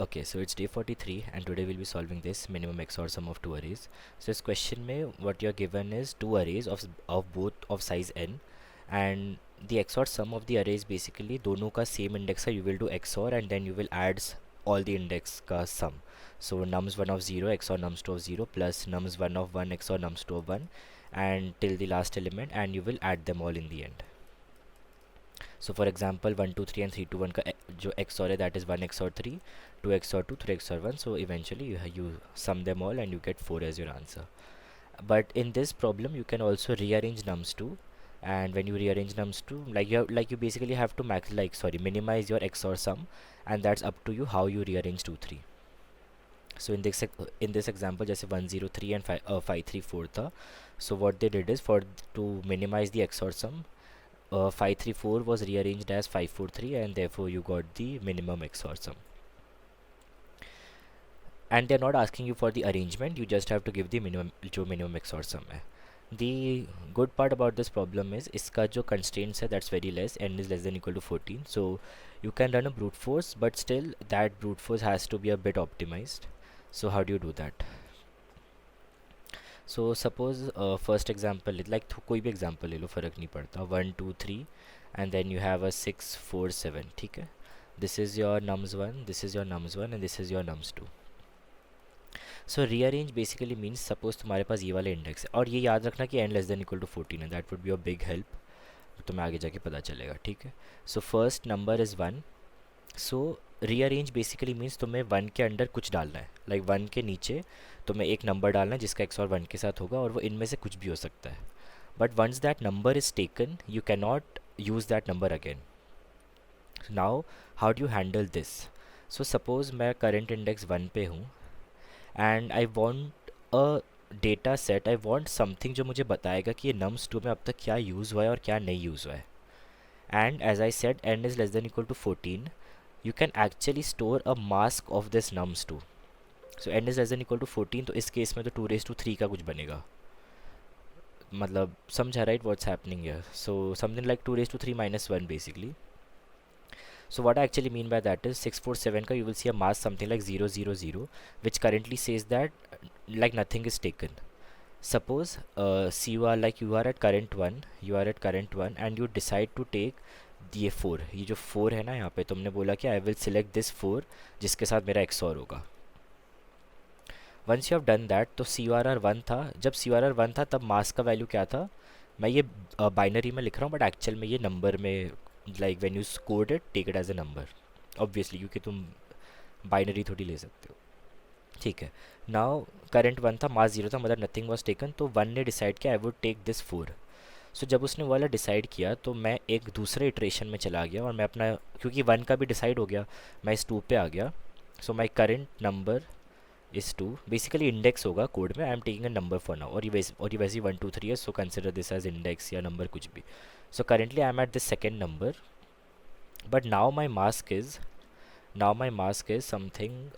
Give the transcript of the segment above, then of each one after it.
Okay, so it's day 43 and today we'll be solving this minimum XOR sum of two arrays. So this question में what you're given is two arrays of both of size n, and the XOR sum of the arrays basically दोनों का same index है, you will do XOR and then you will add all the index का sum. So nums1 of 0 XOR nums2 of 0 plus nums1 of 1 XOR nums2 of 1 and till the last element, and you will add them all in the end. So for example 1 2 3 and 3 2 1 का जो XOR है that is 1 XOR 3, 2 XOR 2, 3 XOR 1. So eventually you sum them all and you get 4 as your answer. But in this problem you can also rearrange nums2, and when you rearrange nums2, like you basically have to minimize your XOR sum, and that's up to you how you rearrange 2 3. So in this example जैसे 103 and 534 था, so what they did is for to minimize the XOR sum, 534 was rearranged as 543 and therefore you got the minimum XOR sum. And they're not asking you for the arrangement, you just have to give the minimum XOR sum है. The good part about this problem is इसका जो constraints है that's very less, n is less than equal to 14, so you can run a brute force, but still that brute force has to be a bit optimized. So how do you do that? So suppose first example like कोई भी example ले लो, फ़र्क नहीं पड़ता, 1 2 3 and then you have a 6 4 7, ठीक है. This is your nums1, this is your nums1 and this is your nums2. So rearrange basically means suppose तुम्हारे पास ये वाले इंडेक्स है, और ये याद रखना कि n less than equal to 14 है, that would be a big help, तुम्हें आगे जाके पता चलेगा, ठीक है. So first number is 1. So rearrange basically means तुम्हें 1 के अंडर कुछ डालना है, लाइक 1 के नीचे तुम्हें एक नंबर डालना है जिसका XOR 1 के साथ होगा, और वो इनमें से कुछ भी हो सकता है. But once that number is taken you can not use that number again. Now how do you handle this? So suppose मैं करेंट इंडेक्स 1 पे हूँ and I want a data set, I want something जो मुझे बताएगा कि ये nums2 में अब तक क्या यूज़ हुआ है और क्या नहीं यूज़ हुआ है. And as I said n is less than equal to 14, you can actually store a mask of this nums2. So n is less than equal to 14, तो इस केस में तो 2 raised to 3 का कुछ बनेगा, मतलब समझा right what's happening here. So something like 2 raised to 3 minus 1 basically. So what I actually mean by that is 647 का you will see a mask something like 000, which currently says that like nothing is taken. Suppose you are at current 1 and you decide to take ये 4, ये जो 4 है ना यहाँ पे, तुमने बोला कि आई विल सिलेक्ट दिस 4 जिसके साथ मेरा XOR होगा. Once you have done that, तो CRR1 था, जब CRR1 था तब मास्क का वैल्यू क्या था, मैं ये बाइनरी में लिख रहा हूँ बट एक्चुअल में ये नंबर में, like when you code it take it as a number obviously, क्योंकि तुम बाइनरी थोड़ी ले सकते हो, ठीक है. नाउ करंट 1 था, मास 0 था, मतलब नथिंग वॉज टेकन, तो 1 ने डिसाइड किया आई वुड टेक दिस 4. सो जब उसने वाला डिसाइड किया तो मैं एक दूसरे इटरेशन में चला गया और मैं अपना, क्योंकि 1 का भी डिसाइड हो गया, मैं इस 2 पे आ गया. So my current number is 2, basically index होगा कोड में, I am taking a number for now, और ये वैसे 1 2 3 है, so consider this as index या नंबर कुछ भी. So currently I am at this second number, but now my mask is something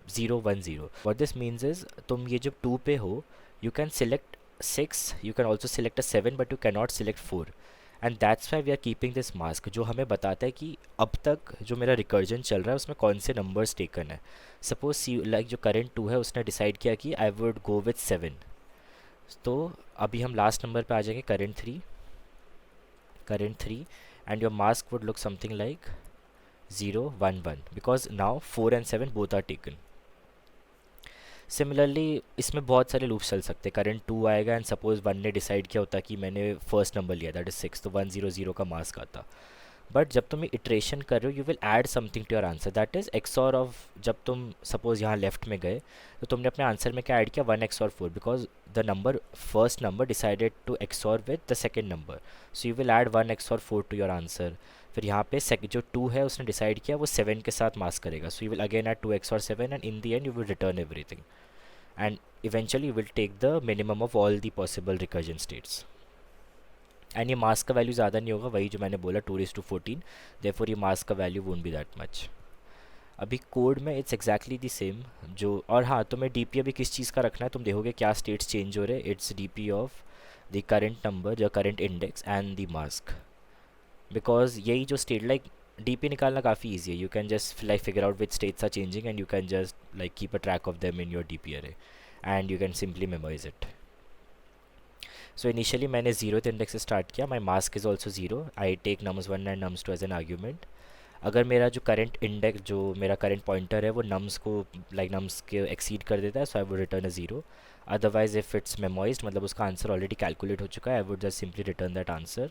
010. What this means is तुम ये जब 2 पे हो you can select 6, you can also select a 7, but you cannot select 4, and that's why we are keeping this mask, जो हमें बताता है कि अब तक जो मेरा रिकर्जन चल रहा है उसमें कौन से नंबर्स टेकन है. सपोज लाइक जो करेंट 2 है उसने डिसाइड किया कि आई वुड गो विथ 7, तो अभी हम लास्ट नंबर पे आ जाएंगे, current three and your mask would look something like 011 because now 4 and 7 both are taken. Similarly इसमें बहुत सारे लूप्स चल सकते हैं. करंट 2 आएगा एंड सपोज 1 ने डिसाइड किया होता कि मैंने फर्स्ट नंबर लिया दैट इज 6, तो 100 का मास्क आता. बट जब तुम इटरेशन कर रहे हो you will add something to your answer, that is XOR of, जब तुम सपोज यहाँ लेफ्ट में गए तो तुमने अपने आंसर में क्या ऐड किया, 1 XOR 4, because the number first number decided to XOR with the second number, so you will add 1 XOR 4 to your answer. फिर यहाँ पे जो 2 है उसने डिसाइड किया वो 7 के साथ मास्क करेगा, सो you will again add 2 XOR 7 and in the end you will return everything, and eventually you will take the minimum of all the possible recursion states. And ये मास्क का वैल्यू ज़्यादा नहीं होगा, वही जो मैंने बोला 2:14, देयरफॉर ये मास्क का value won't be that much. अभी कोड में इट्स एग्जैक्टली द सेम जो, और हाँ तुम्हें DP अभी किस चीज़ का रखना है, तुम देखोगे क्या स्टेट्स चेंज हो रहे, it's DP of the current number, the current index and the mask, because यही जो स्टेट लाइक DP निकालना काफ़ी easy है. You can just like figure out which states are changing and you can just like keep a track of them in your DP array and you can simply memorize it. So initially मैंने 0th index से start किया. My mask is also 0. I take nums1 and nums2 as an argument. अगर मेरा जो current index जो मेरा current pointer है वो नम्स को लाइक नम्स के एक्सीड कर देता है, so I would return a 0. Otherwise if it's memoized मतलब उसका आंसर ऑलरेडी कैलकुलेट हो चुका है, I would just simply return that answer.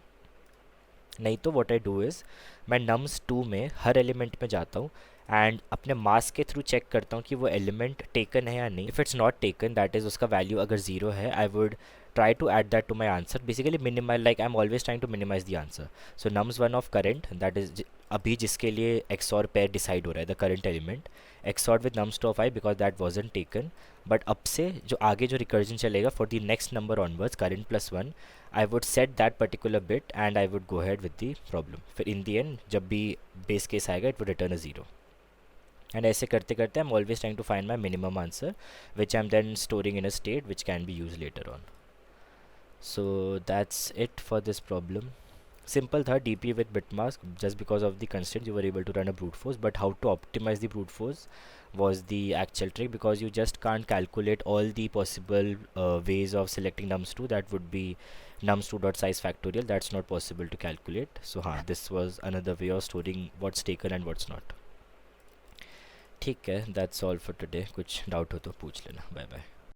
नहीं तो व्हाट आई डू इज़ मैं नम्स 2 में हर एलिमेंट में जाता हूँ एंड अपने मास के थ्रू चेक करता हूँ कि वो एलिमेंट टेकन है या नहीं. If it's not taken that is उसका वैल्यू अगर 0 है, I would try to add that to my answer. Basically minimize, like I'm always trying to minimize the answer. So nums1 of current, that is अभी जिसके लिए XOR pair decide हो रहा है, the current element XOR with nums2 of I because that wasn't taken. But अब से जो आगे जो recursion चलेगा for the next number onwards current plus 1, I would set that particular bit and I would go ahead with the problem. फिर in the end जब भी base case आएगा it would return a 0. And ऐसे करते करते I'm always trying to find my minimum answer which I'm then storing in a state which can be used later on. So that's it for this problem. Simple था DP with bitmask. Just because of the constraints you were able to run a brute force, but how to optimize the brute force was the actual trick, because you just can't calculate all the possible ways of selecting nums2. That would be nums2.size factorial. That's not possible to calculate. So this was another way of storing what's taken and what's not. ठीक है, that's all for today. कुछ doubt हो तो पूछ लेना. Bye bye.